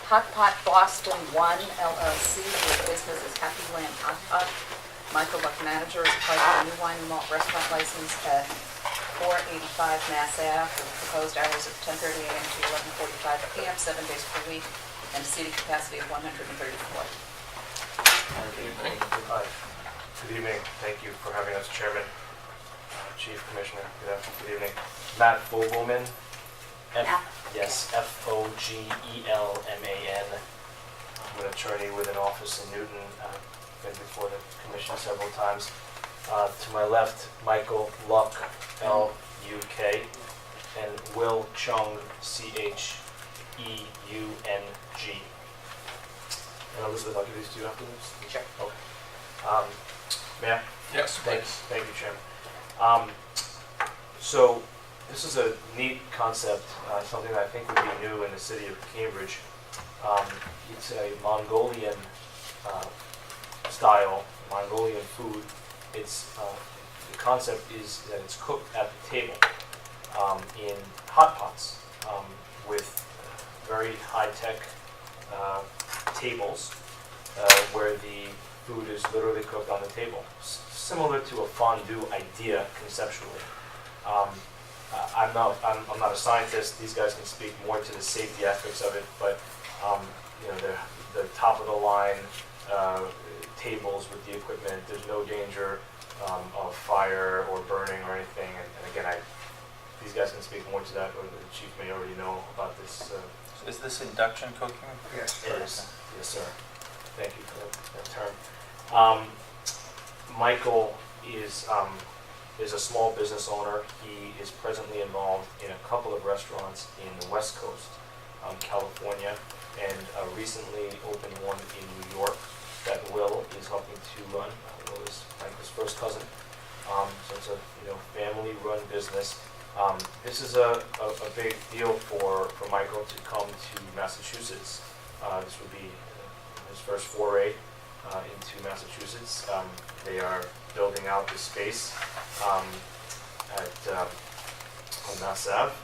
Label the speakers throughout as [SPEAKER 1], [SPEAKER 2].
[SPEAKER 1] Hot Pot Boston 1 LLC, doing business as Happy Land Hot Pot. Michael Buck, manager, is applied for a new wine and malt restaurant license at 485 Mass Ave, with proposed hours of 10:30 a.m. to 11:45 p.m., 7 days per week, and seating capacity of 134.
[SPEAKER 2] Hi. Good evening. Thank you for having us, Chairman, Chief Commissioner. Good evening. Matt Fogelman. Yes, Fogelman. I'm an attorney with an office in Newton. Been before the commission several times. To my left, Michael Luck, L-U-K, and Will Chung, C-H-E-U-N-G. And Elizabeth, I'll give these to you afterwards.
[SPEAKER 3] Sure.
[SPEAKER 2] Okay. May I?
[SPEAKER 3] Yes,
[SPEAKER 2] Thank
[SPEAKER 3] please.
[SPEAKER 2] you, Chairman. So this is a neat concept, something that I think would be new in the city of Cambridge. It's a Mongolian style, Mongolian food. It's the concept is that it's cooked at the table in hot pots with very high-tech tables where the food is literally cooked on the table, similar to a fondue idea conceptually. I'm not a scientist. These guys can speak more to the safety aspects of it, but you know, the top of the line tables with the equipment. There's no danger of fire or burning or anything. And again, these guys can speak more to that, or the chief may already know about this.
[SPEAKER 3] So is this induction cooking?
[SPEAKER 2] Yes, it is. Yes, sir. Thank you for that term. Michael is a small business owner. He is presently involved in a couple of restaurants in the West Coast, California, and recently opened one in New York that Will is helping to run. Will is Michael's first cousin. So it's a family-run business. This is a big deal for Michael to come to Massachusetts. This would be his first foray into Massachusetts. They are building out this space on Mass Ave,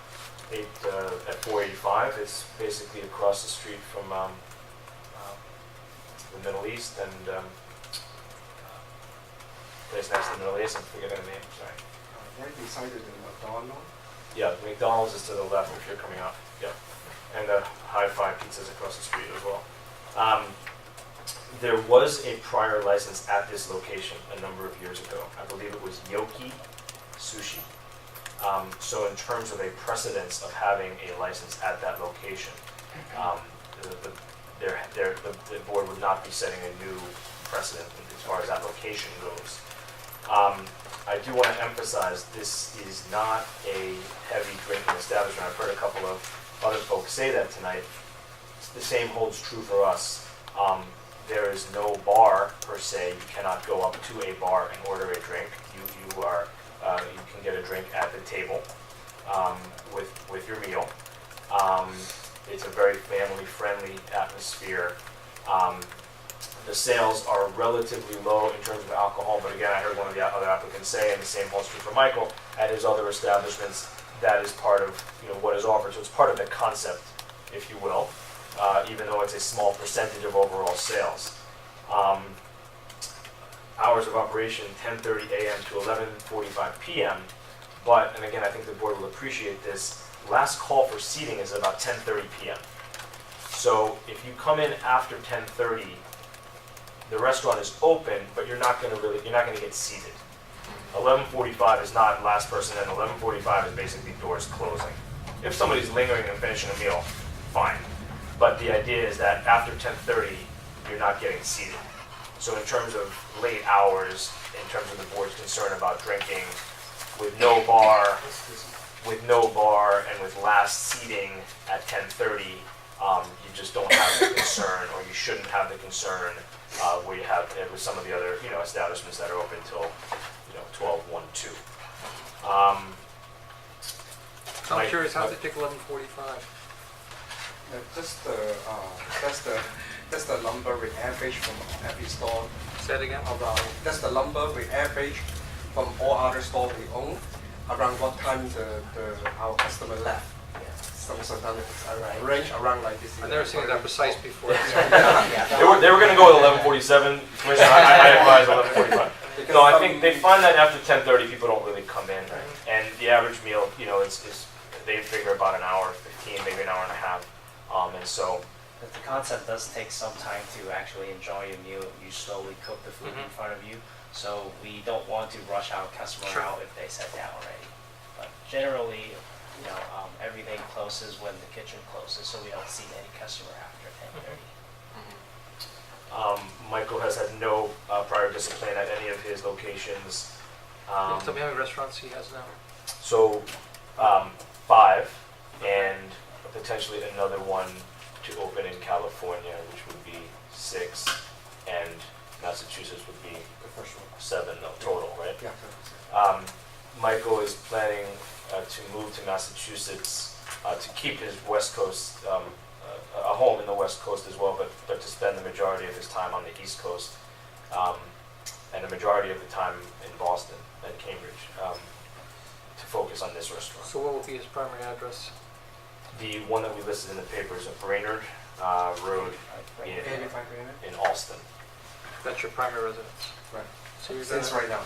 [SPEAKER 2] at 485. It's basically across the street from the Middle East and place next to the Middle East. I'm forgetting the name. Sorry.
[SPEAKER 4] Right beside the McDonald's.
[SPEAKER 2] Yeah, McDonald's is to the left if you're coming out. Yeah, and Hi-Fi Pizza's across the street as well. There was a prior license at this location a number of years ago. I believe it was Yoki Sushi. So in terms of a precedence of having a license at that location, the board would not be setting a new precedent as far as that location goes. I do want to emphasize this is not a heavy drinking establishment. I've heard a couple of other folks say that tonight. The same holds true for us. There is no bar per se. You cannot go up to a bar and order a drink. You can get a drink at the table with your meal. It's a very family-friendly atmosphere. The sales are relatively low in terms of alcohol, but again, I heard one of the other applicants say, and the same holds true for Michael, at his other establishments, that is part of what is offered. So it's part of the concept, if you will, even though it's a small percentage of overall sales. Hours of operation, 10:30 a.m. to 11:45 p.m. But, and again, I think the board will appreciate this, last call for seating is about 10:30 p.m. So if you come in after 10:30, the restaurant is open, but you're not going to get seated. 11:45 is not last person in. 11:45 is basically doors closing. If somebody's lingering and finishing a meal, fine. But the idea is that after 10:30, you're not getting seated. So in terms of late hours, in terms of the board's concern about drinking, with no bar, and with last seating at 10:30, you just don't have the concern, or you shouldn't have the concern where you have with some of the other establishments that are open till 12, 1, 2.
[SPEAKER 5] I'm curious, how does it take 11:45?
[SPEAKER 4] That's the number with average from every store
[SPEAKER 5] Say it again?
[SPEAKER 4] around. That's the number with average from all other stores we own around what time our customer left. sometimes it's
[SPEAKER 6] Right.
[SPEAKER 4] range around like this.
[SPEAKER 5] I've never seen it that precise before.
[SPEAKER 6] Yeah.
[SPEAKER 2] They were gonna go at 11:47, Commissioner, I advise 11:45.
[SPEAKER 4] Because
[SPEAKER 2] No, I
[SPEAKER 4] some-
[SPEAKER 2] think they find that after 10:30, people don't really come in, and the average meal, you know, is they figure about an hour, 15, maybe an hour and a half, and so,
[SPEAKER 6] But the concept does take some time to actually enjoy your meal. You slowly cook the food in
[SPEAKER 5] Mhm.
[SPEAKER 6] front of you. So we don't want to rush our customer
[SPEAKER 5] Sure.
[SPEAKER 6] out if they sat down already. But generally, everything closes when the kitchen closes, so we don't see any customer after 10:30.
[SPEAKER 2] Michael has had no prior discipline at any of his locations.
[SPEAKER 5] Can you tell me how many restaurants he has now?
[SPEAKER 2] So, 5, and potentially another one to open in California, which would be 6, and Massachusetts would be
[SPEAKER 4] The first one.
[SPEAKER 2] 7 total, right?
[SPEAKER 4] Yeah.
[SPEAKER 2] Michael is planning to move to Massachusetts to keep his West Coast, a home in the West Coast as well, but to spend the majority of his time on the East Coast, and the majority of the time in Boston and Cambridge, to focus on this restaurant.
[SPEAKER 5] So what will be his primary address?
[SPEAKER 2] The one that we listed in the paper is Brainerd Road
[SPEAKER 6] Right.
[SPEAKER 2] in,
[SPEAKER 4] 85 grand.
[SPEAKER 2] in Alston.
[SPEAKER 5] That's your primary residence?
[SPEAKER 4] Right.
[SPEAKER 5] So you're
[SPEAKER 4] Since
[SPEAKER 5] gonna,
[SPEAKER 4] right now.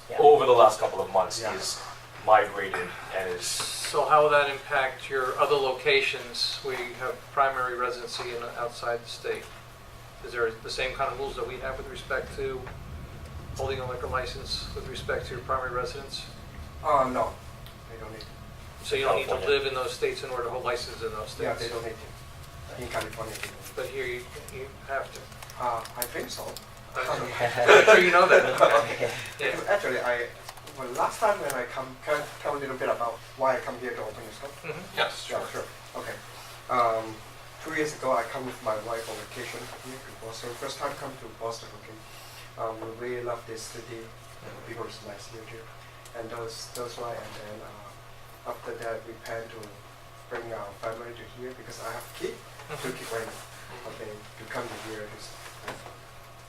[SPEAKER 6] Yeah.
[SPEAKER 2] Over the last couple of months,
[SPEAKER 4] Yeah.
[SPEAKER 2] he's migrated and is,
[SPEAKER 5] so how will that impact your other locations where you have primary residency outside the state? Is there the same kind of rules that we have with respect to holding a liquor license with respect to your primary residence?
[SPEAKER 4] No, they don't need to.
[SPEAKER 5] So you don't need to
[SPEAKER 2] California.
[SPEAKER 5] live in those states in order to hold licenses in those
[SPEAKER 4] Yeah,
[SPEAKER 5] states?
[SPEAKER 4] they don't need to. In California, they don't need
[SPEAKER 5] But here you have to.
[SPEAKER 4] to. I think so.
[SPEAKER 5] I'm sure you know that. Yeah.
[SPEAKER 4] Because actually, well, last time when I come a little bit about why I come here to open the store.
[SPEAKER 5] Mhm.
[SPEAKER 3] Yes,
[SPEAKER 4] Yeah, sure. Okay. 2 years ago, I come with my wife on vacation here to Boston. First time come to Boston, okay. We really love this city. People is nice here too. And those why. And then after that, we plan to bring our family to here because I have two kids right now. Okay, to come to here is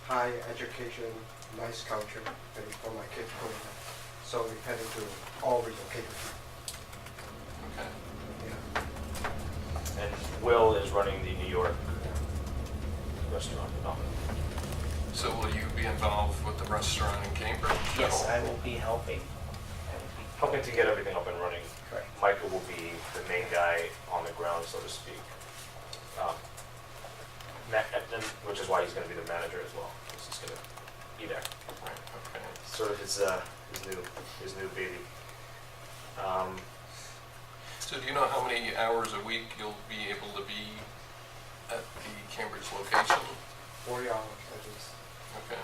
[SPEAKER 4] high education, nice culture, and for my kids growing up. So we plan to all relocate to here.
[SPEAKER 3] okay.
[SPEAKER 4] Yeah.
[SPEAKER 2] and Will is running the New York restaurant.
[SPEAKER 3] So will you be involved with the restaurant in Cambridge?
[SPEAKER 6] Yes, I will be helping. I will be
[SPEAKER 2] Helping to get everything up and running.
[SPEAKER 6] correct.
[SPEAKER 2] Michael will be the main guy on the ground, so to speak. Which is why he's going to be the manager as well. He's just going to be there.
[SPEAKER 3] Right, okay.
[SPEAKER 2] Sort of his new baby.
[SPEAKER 3] So do you know how many hours a week you'll be able to be at the Cambridge location?
[SPEAKER 4] 40 hours at least.
[SPEAKER 3] Okay.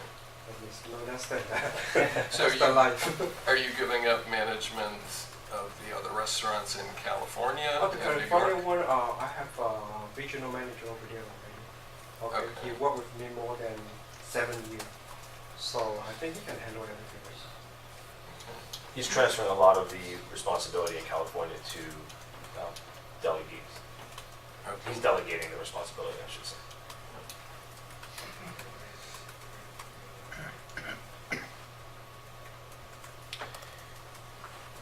[SPEAKER 4] At least. No less than that.
[SPEAKER 3] So
[SPEAKER 4] That's the
[SPEAKER 3] you,
[SPEAKER 4] life.
[SPEAKER 3] are you giving up management of the other restaurants in California?
[SPEAKER 4] Oh, the
[SPEAKER 3] and New
[SPEAKER 4] California
[SPEAKER 3] York?
[SPEAKER 4] one, I have a regional manager over there already. Okay.
[SPEAKER 3] Okay.
[SPEAKER 4] He worked with me more than 7 years. So I think he can handle everything.
[SPEAKER 2] He's transferring a lot of the responsibility in California to delegates. He's
[SPEAKER 3] Okay.
[SPEAKER 2] delegating the responsibility, I should say.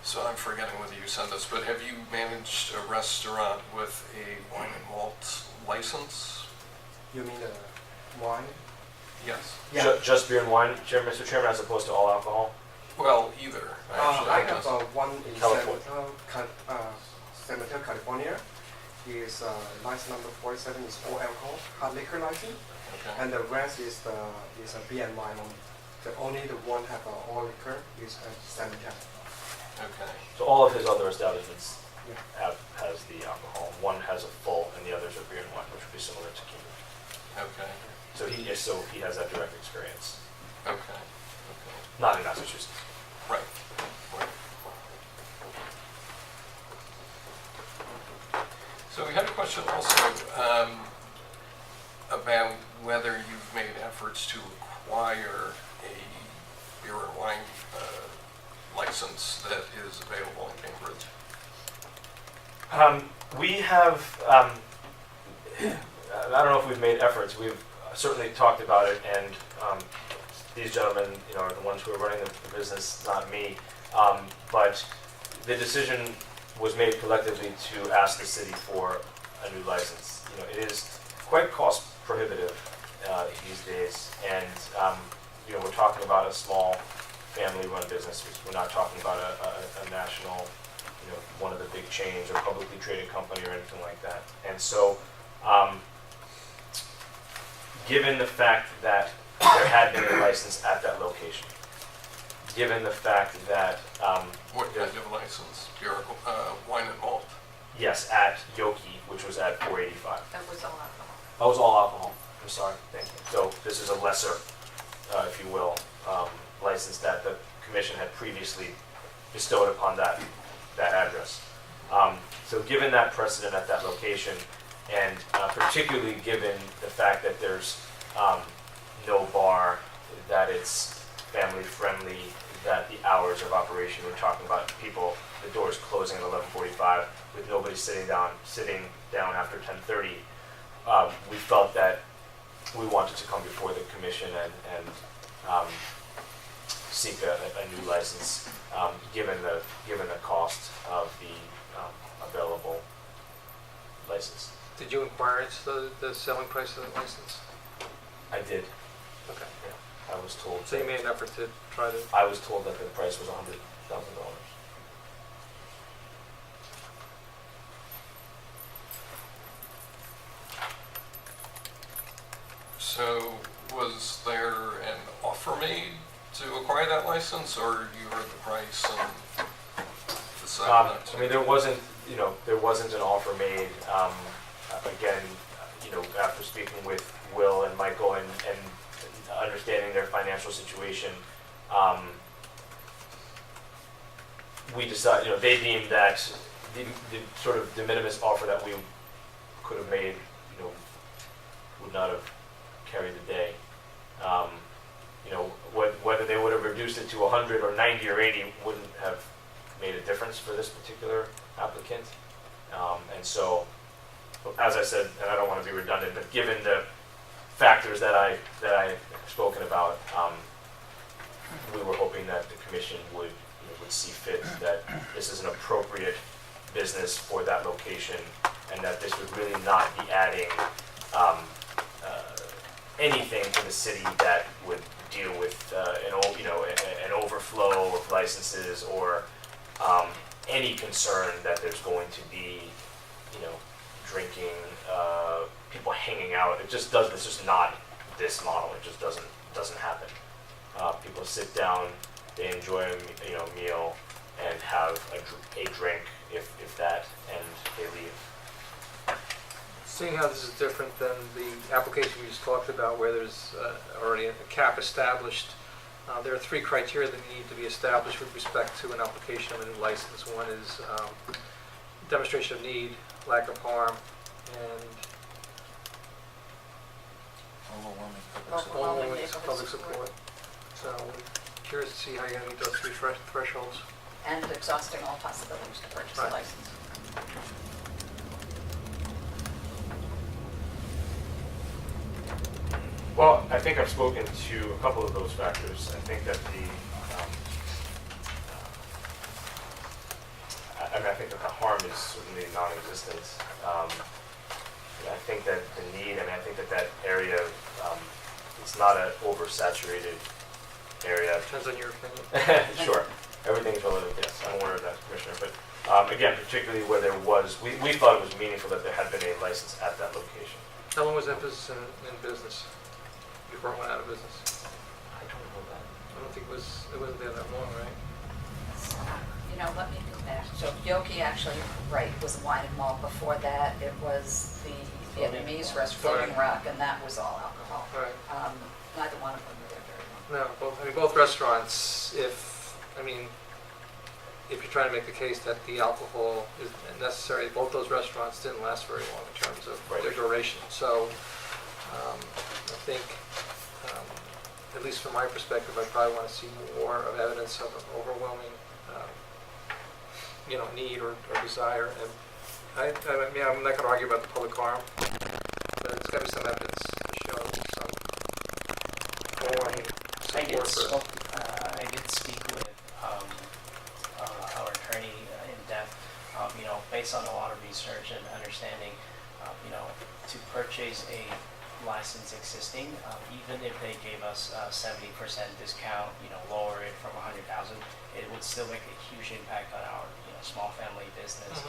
[SPEAKER 3] So I'm forgetting whether you said this, but have you managed a restaurant with a wine and malt license?
[SPEAKER 4] You mean wine?
[SPEAKER 3] Yes.
[SPEAKER 2] Just beer and wine, Mr. Chairman, as opposed to all alcohol?
[SPEAKER 3] Well, either. Actually,
[SPEAKER 4] I
[SPEAKER 3] it
[SPEAKER 4] have
[SPEAKER 3] does.
[SPEAKER 4] one in
[SPEAKER 2] California.
[SPEAKER 4] San Mateo, California. He is license number 47 is all alcohol, hard liquor license,
[SPEAKER 3] Okay.
[SPEAKER 4] and the rest is a beer and wine only. Only the one have all liquor is at San Mateo.
[SPEAKER 3] Okay.
[SPEAKER 2] So all of his other establishments
[SPEAKER 4] Yeah.
[SPEAKER 2] has the alcohol. One has a full, and the others are beer and wine, which would be similar to Cambridge.
[SPEAKER 3] Okay.
[SPEAKER 2] So he has that direct experience,
[SPEAKER 3] Okay. Okay.
[SPEAKER 2] not in Massachusetts.
[SPEAKER 3] Right. Right. So we had a question also about whether you've made efforts to acquire a beer and wine license that is available in Cambridge.
[SPEAKER 2] We have, I don't know if we've made efforts, we've certainly talked about it, and these gentlemen, are the ones who are running the business, not me. But the decision was made collectively to ask the city for a new license. You know, it is quite cost prohibitive these days, and you know, we're talking about a small family-run business. We're not talking about a national, you know, one of the big chains or publicly traded company or anything like that. And so, given the fact that there had been a license at that location, given the fact that
[SPEAKER 3] What kind of license? Beer, wine and malt?
[SPEAKER 2] yes, at Yoki, which was at 485.
[SPEAKER 1] That was all alcohol.
[SPEAKER 2] Oh, it was all alcohol. I'm sorry. Thank you. So this is a lesser, if you will, license that the commission had previously bestowed upon that address. So given that precedent at that location, and particularly given the fact that there's no bar, that it's family friendly, that the hours of operation, we're talking about people, the doors closing at 11:45 with nobody sitting down after 10:30. We felt that we wanted to come before the commission and seek a new license, given the cost of the available license.
[SPEAKER 5] Did you inquire into the selling price of the license?
[SPEAKER 2] I did.
[SPEAKER 5] Okay.
[SPEAKER 2] Yeah, I was told.
[SPEAKER 5] So you made an effort to try to,
[SPEAKER 2] I was told that the price was $100,000.
[SPEAKER 3] So was there an offer made to acquire that license, or you heard the price and decided not to?
[SPEAKER 2] I mean, there wasn't an offer made. Again, you know, after speaking with Will and Michael and understanding their financial situation, we decided, you know, they deemed that the sort of de minimis offer that we could have made, you know, would not have carried the day. You know, whether they would have reduced it to 100 or 90 or 80 wouldn't have made a difference for this particular applicant. And so, as I said, and I don't want to be redundant, but given the factors that I spoken about, we were hoping that the commission would see fit that this is an appropriate business for that location, and that this would really not be adding anything to the city that would deal with an overflow of licenses or any concern that there's going to be, you know, drinking, people hanging out. It's just not this model. It just doesn't happen. People sit down, they enjoy a meal and have a drink if that, and they leave.
[SPEAKER 5] seeing how this is different than the application we just talked about where there's already a cap established, there are three criteria that need to be established with respect to an application of a new license. One is demonstration of need, lack of harm, and overwhelming public support. So we're curious to see how you're going to meet those three thresholds.
[SPEAKER 1] And exhausting all possibilities to purchase a
[SPEAKER 5] Right.
[SPEAKER 1] license.
[SPEAKER 2] Well, I think I've spoken to a couple of those factors. I think that I think that the harm is certainly non-existent. And I think that the need, I think that area, it's not an oversaturated area.
[SPEAKER 5] Depends on your opinion.
[SPEAKER 2] Sure, everything's relative, yes, I'm aware of that, Commissioner, but again, particularly where there was, we thought it was meaningful that there had been a license at that location.
[SPEAKER 5] How long was that business in business before it went out of business?
[SPEAKER 2] I don't know that.
[SPEAKER 5] I don't think it wasn't there that long, right?
[SPEAKER 1] You know, let me go back. So Yoki actually, right, was a wine and malt. Before that, it was the Vietnamese restaurant, Floating Rock, and that was all alcohol.
[SPEAKER 5] Right.
[SPEAKER 1] Neither one of them were there very long.
[SPEAKER 5] No, both restaurants, if you're trying to make the case that the alcohol is necessary, both those restaurants didn't last very long in terms of their duration. So I think, at least from my perspective, I probably want to see more of evidence of an overwhelming need or desire. And I'm not going to argue about the public harm, but it's got to be some evidence to show some overwhelming support for it.
[SPEAKER 6] I did speak with our attorney in depth based on a lot of research and understanding, to purchase a license existing, even if they gave us a 70% discount, lower it from 100,000, it would still make a huge impact on our, small family business.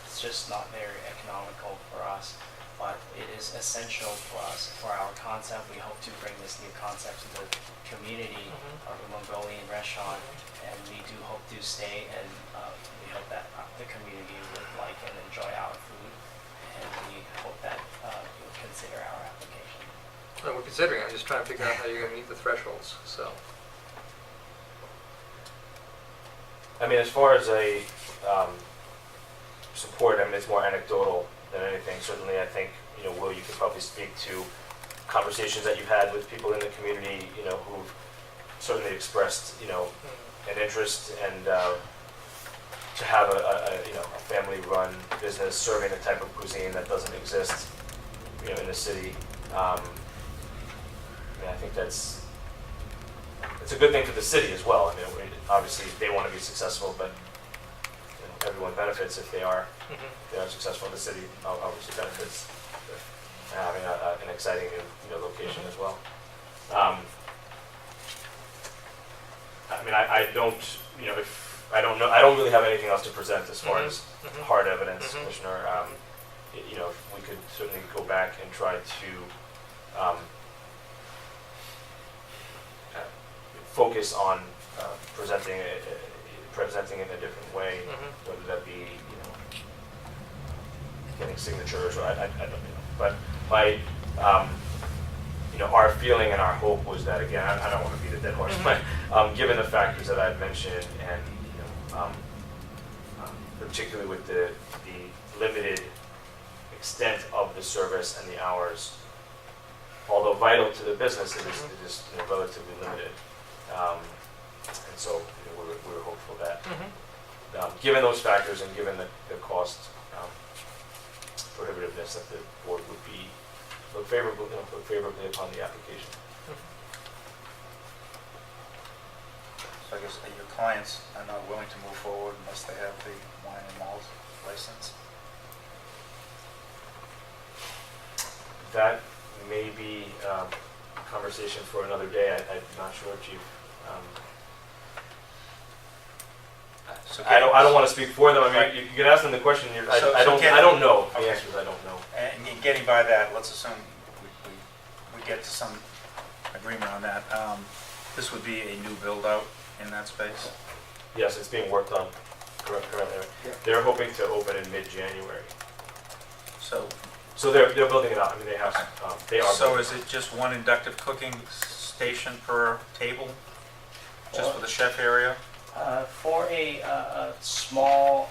[SPEAKER 6] It's just not very economical for us, but it is essential for us, for our concept. We hope to bring this new concept to the community of the Mongolian restaurant, and we do hope to stay, and we hope that the community would like and enjoy our food, and we hope that you'll consider our application.
[SPEAKER 5] Well, we're considering it, I'm just trying to figure out how you're gonna meet the thresholds, so.
[SPEAKER 2] I mean, as far as a support, I mean, it's more anecdotal than anything. Certainly, I think, Will, you could probably speak to conversations that you've had with people in the community, who've certainly expressed, an interest and to have a family-run business serving the type of cuisine that doesn't exist, in the city. I think it's a good thing for the city as well. I mean, obviously they want to be successful, but everyone benefits if they are successful in the city. Obviously benefits having an exciting new location as well. I mean, I don't I don't really have anything else to present as far as hard evidence, Commissioner. We could certainly go back and try to focus on presenting it in a different way, whether that be getting signatures or I don't know. But my our feeling and our hope was that, again, I don't want to beat a dead horse, but given the factors that I've mentioned, and particularly with the limited extent of the service and the hours, although vital to the business, it is relatively limited. And so we're hopeful that, given those factors and given the cost prohibitiveness, that the board would look favorably upon the application.
[SPEAKER 7] So I guess your clients are not willing to move forward unless they have the wine and malt license?
[SPEAKER 2] That may be a conversation for another day. I'm not sure, Chief.
[SPEAKER 7] So
[SPEAKER 2] I don't want to speak for them. I mean, you can ask them the question. I don't know. The
[SPEAKER 7] Okay.
[SPEAKER 2] answer is I don't know.
[SPEAKER 7] And getting by that, let's assume we get to some agreement on that. This would be a new build-out in that space?
[SPEAKER 2] Yes, it's being worked on currently.
[SPEAKER 4] Yeah.
[SPEAKER 2] They're hoping to open in mid-January.
[SPEAKER 7] So
[SPEAKER 2] they're building it out. I mean, they have. They are.
[SPEAKER 7] So
[SPEAKER 2] building
[SPEAKER 7] is it just one inductive cooking station per table? Just for the chef area?
[SPEAKER 6] For a small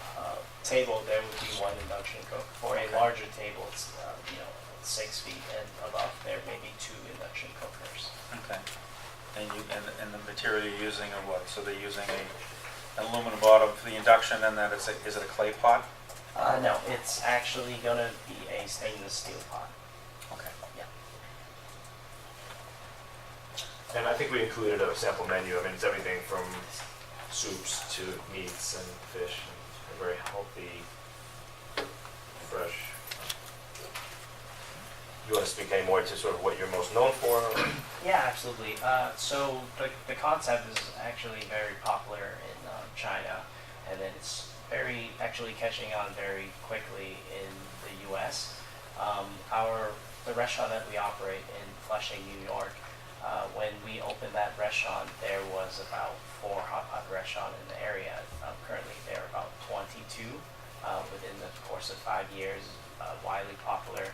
[SPEAKER 6] table, there would be one induction cook. For a larger table, it's 6 feet and above, there may be 2 induction cookers.
[SPEAKER 7] Okay. And the material you're using are what? So they're using an aluminum bottom for the induction, and that is it a clay pot?
[SPEAKER 6] No, it's actually gonna be a stainless steel pot.
[SPEAKER 7] Okay.
[SPEAKER 6] Yeah.
[SPEAKER 2] And I think we included a sample menu. I mean, it's everything from soups to meats and fish, and very healthy, fresh. You want to speak any more to sort of what you're most known for?
[SPEAKER 6] Yeah, absolutely. So the concept is actually very popular in China, and then it's actually catching on very quickly in the U.S. The restaurant that we operate in Flushing, New York, when we opened that restaurant, there was about 4 hot pot restaurants in the area. Currently, there are about 22 within the course of 5 years. Widely popular.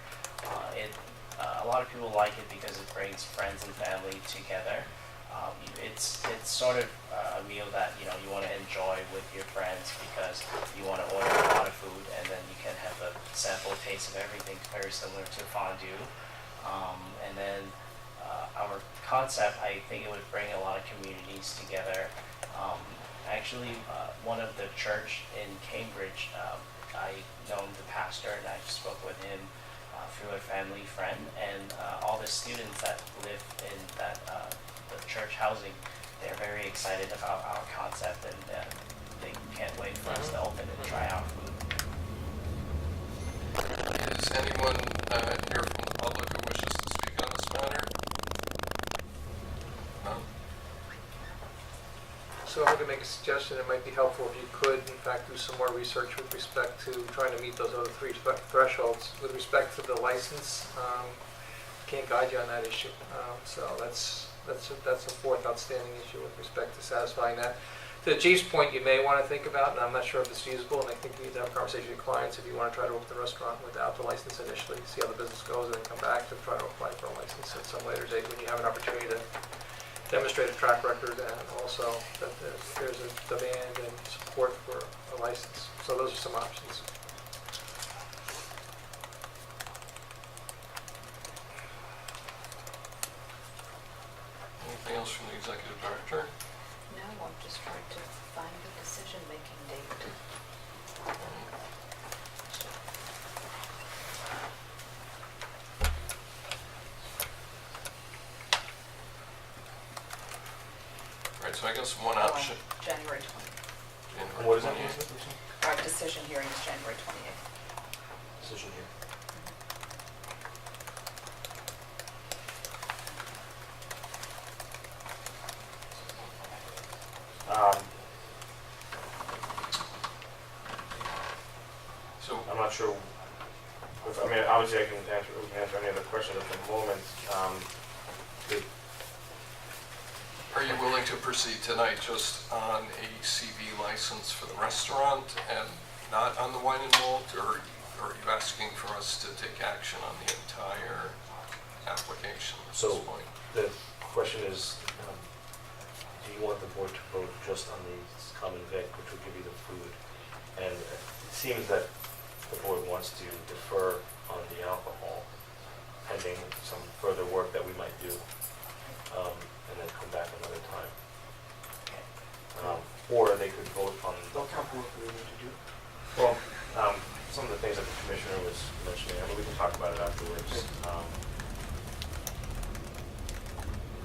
[SPEAKER 6] A lot of people like it because it brings friends and family together. It's sort of a meal that you want to enjoy with your friends because you want to order a lot of food and then you can have a sample taste of everything, very similar to fondue. And then our concept, I think it would bring a lot of communities together. Actually, one of the church in Cambridge, I know the pastor and I spoke with him through a family friend, and all the students that live in that the church housing, they're very excited about our concept, and they can't wait for us to open and try out food.
[SPEAKER 3] Is anyone here from the public who wishes to speak on this matter? No?
[SPEAKER 5] So I'm going to make a suggestion. It might be helpful if you could, in fact, do some more research with respect to trying to meet those other three thresholds. With respect to the license, can't guide you on that issue. So that's a fourth outstanding issue with respect to satisfying that. To the chief's point, you may want to think about, and I'm not sure if it's feasible, and I think you need to have a conversation with your clients if you want to try to open the restaurant without the license initially, see how the business goes, and then come back to try to apply for a license at some later date when you have an opportunity to demonstrate a track record and also that there's a demand and support for a license. So those are some options.
[SPEAKER 3] Anything else from the executive director?
[SPEAKER 1] No, I'm just trying to find the decision-making date.
[SPEAKER 3] Right, so I guess one option.
[SPEAKER 1] January 20th.
[SPEAKER 3] January
[SPEAKER 2] And what is that?
[SPEAKER 3] 28th.
[SPEAKER 1] Our decision hearing is January 28th.
[SPEAKER 2] Decision here.
[SPEAKER 3] So,
[SPEAKER 2] I'm not sure, I mean, obviously we can answer any other questions at the moment.
[SPEAKER 3] are you willing to proceed tonight just on a CV license for the restaurant and not on the wine and malt, or are you asking for us to take action on the entire application at
[SPEAKER 2] So-
[SPEAKER 3] this point?
[SPEAKER 2] The question is, do you want the board to vote just on the common vic, which will give you the food? And it seems that the board wants to defer on the alcohol pending some further work that we might do, and then come back another time. Or they could vote on,
[SPEAKER 4] What kind of work do we need to do?
[SPEAKER 2] well, some of the things that the commissioner was mentioning, I mean, we can talk about it afterwards.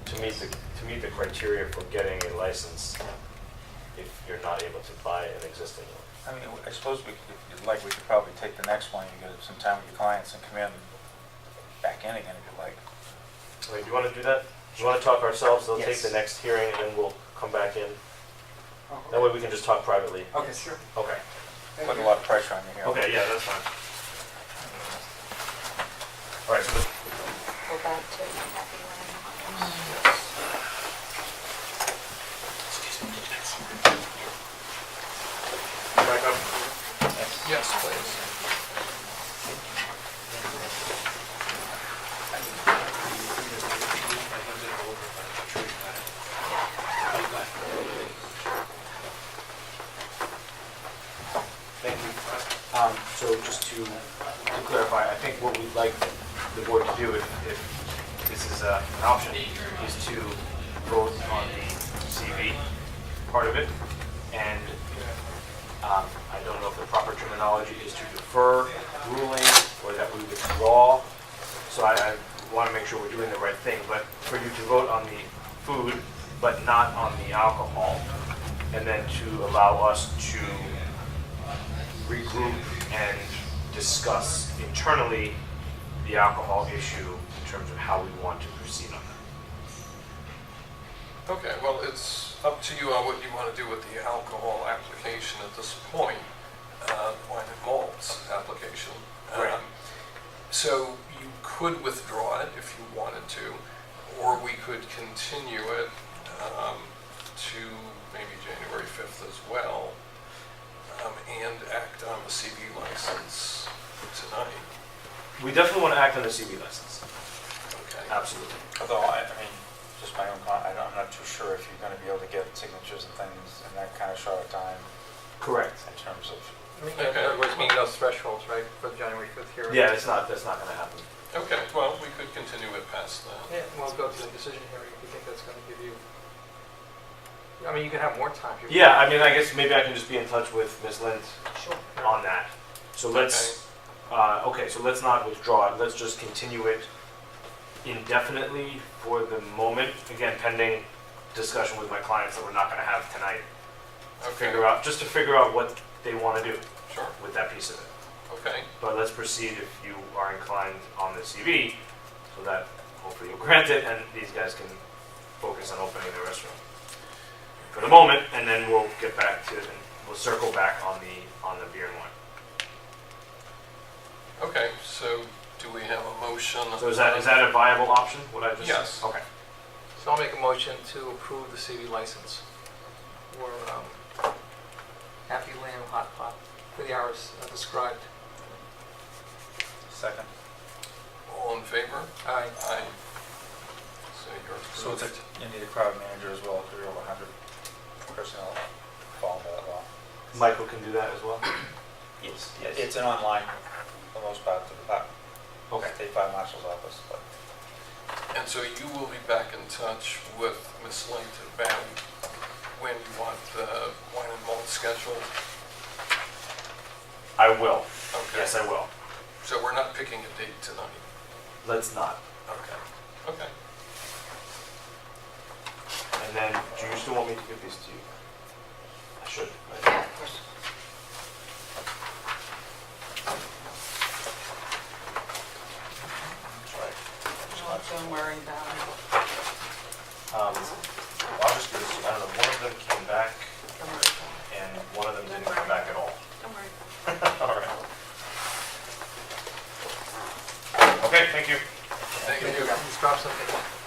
[SPEAKER 2] To meet the criteria for getting a license, if you're not able to buy an existing one.
[SPEAKER 7] I mean, I suppose we could, if you'd like, we could probably take the next one, you get some time with your clients and come in back in again if you'd like.
[SPEAKER 2] Wait, do you want to do that? Do you want to talk ourselves? They'll take
[SPEAKER 6] Yes.
[SPEAKER 2] the next hearing and then we'll come back in.
[SPEAKER 4] Oh,
[SPEAKER 2] That way we can just talk privately.
[SPEAKER 4] okay, sure.
[SPEAKER 2] Okay.
[SPEAKER 4] Thank
[SPEAKER 7] Putting a
[SPEAKER 4] you.
[SPEAKER 7] lot of pressure on you here.
[SPEAKER 2] Okay, yeah, that's fine. All right, so let's
[SPEAKER 1] Go back to Happy Land.
[SPEAKER 2] back up.
[SPEAKER 3] Yes, please.
[SPEAKER 2] Thank you. So just to clarify, I think what we'd like the board to do, if this is an option, is to vote on the CV part of it. And I don't know if the proper terminology is to defer ruling or that we withdraw. So I want to make sure we're doing the right thing. But for you to vote on the food, but not on the alcohol, and then to allow us to regroup and discuss internally the alcohol issue in terms of how we want to proceed on that.
[SPEAKER 3] Okay, well, it's up to you on what you want to do with the alcohol application at this point, wine and malts application.
[SPEAKER 2] Right.
[SPEAKER 3] So you could withdraw it if you wanted to, or we could continue it to maybe January 5th as well, and act on the CV license tonight.
[SPEAKER 2] We definitely want to act on the CV license.
[SPEAKER 3] Okay.
[SPEAKER 2] Absolutely.
[SPEAKER 7] Although, I mean, just my own, I'm not too sure if you're going to be able to get signatures and things in that kind of short time
[SPEAKER 2] Correct.
[SPEAKER 7] in terms of,
[SPEAKER 5] In other words, meeting those thresholds, right, for the January 5th hearing?
[SPEAKER 2] Yeah, that's not going to happen.
[SPEAKER 3] Okay, well, we could continue it past that.
[SPEAKER 5] Yeah, we'll go to the decision hearing if you think that's going to give you, I mean, you can have more time. if you
[SPEAKER 2] Yeah, I mean, I guess maybe I can just be in touch with Ms. Lind
[SPEAKER 1] Sure.
[SPEAKER 2] on that. So let's, okay, so let's not withdraw it. Let's just continue it indefinitely for the moment. Again, pending discussion with my clients that we're not going to have tonight.
[SPEAKER 3] Okay.
[SPEAKER 2] just to figure out what they want to do
[SPEAKER 3] Sure,
[SPEAKER 2] with that piece of it.
[SPEAKER 3] okay.
[SPEAKER 2] But let's proceed if you are inclined on the CV, so that hopefully you'll grant it and these guys can focus on opening the restaurant for the moment, and then we'll get back to, and we'll circle back on the beer and wine.
[SPEAKER 3] Okay, so do we have a motion?
[SPEAKER 2] So is that a viable option, what I just?
[SPEAKER 3] Yes.
[SPEAKER 2] Okay.
[SPEAKER 5] So I'll make a motion to approve the CV license for Happy Lamb Hot Pot for the hours described.
[SPEAKER 7] Second.
[SPEAKER 3] All in favor?
[SPEAKER 5] Aye.
[SPEAKER 3] Aye. So you're
[SPEAKER 7] So
[SPEAKER 3] approved.
[SPEAKER 7] you need a crowd manager as well, because you're over 100 personnel following that law.
[SPEAKER 2] Michael can do that as well?
[SPEAKER 7] Yes. It's an online, for the most part, to the State Fire Marshal's office, but
[SPEAKER 3] And so you will be back in touch with Ms. Lent about when you want the wine and malt scheduled?
[SPEAKER 2] I will,
[SPEAKER 3] Okay.
[SPEAKER 2] yes, I will.
[SPEAKER 3] So we're not picking a date tonight?
[SPEAKER 2] Let's not.
[SPEAKER 3] Okay. Okay.
[SPEAKER 2] And then, do you still want me to give these to you? I should. Right?
[SPEAKER 1] Don't worry about it.
[SPEAKER 2] I'll just do this, I don't know, one of them came back
[SPEAKER 1] Don't worry about it.
[SPEAKER 2] and one of them didn't come back at all.
[SPEAKER 1] Don't worry.
[SPEAKER 2] All right. Okay, thank you.
[SPEAKER 3] Thank you.
[SPEAKER 5] Just drop something.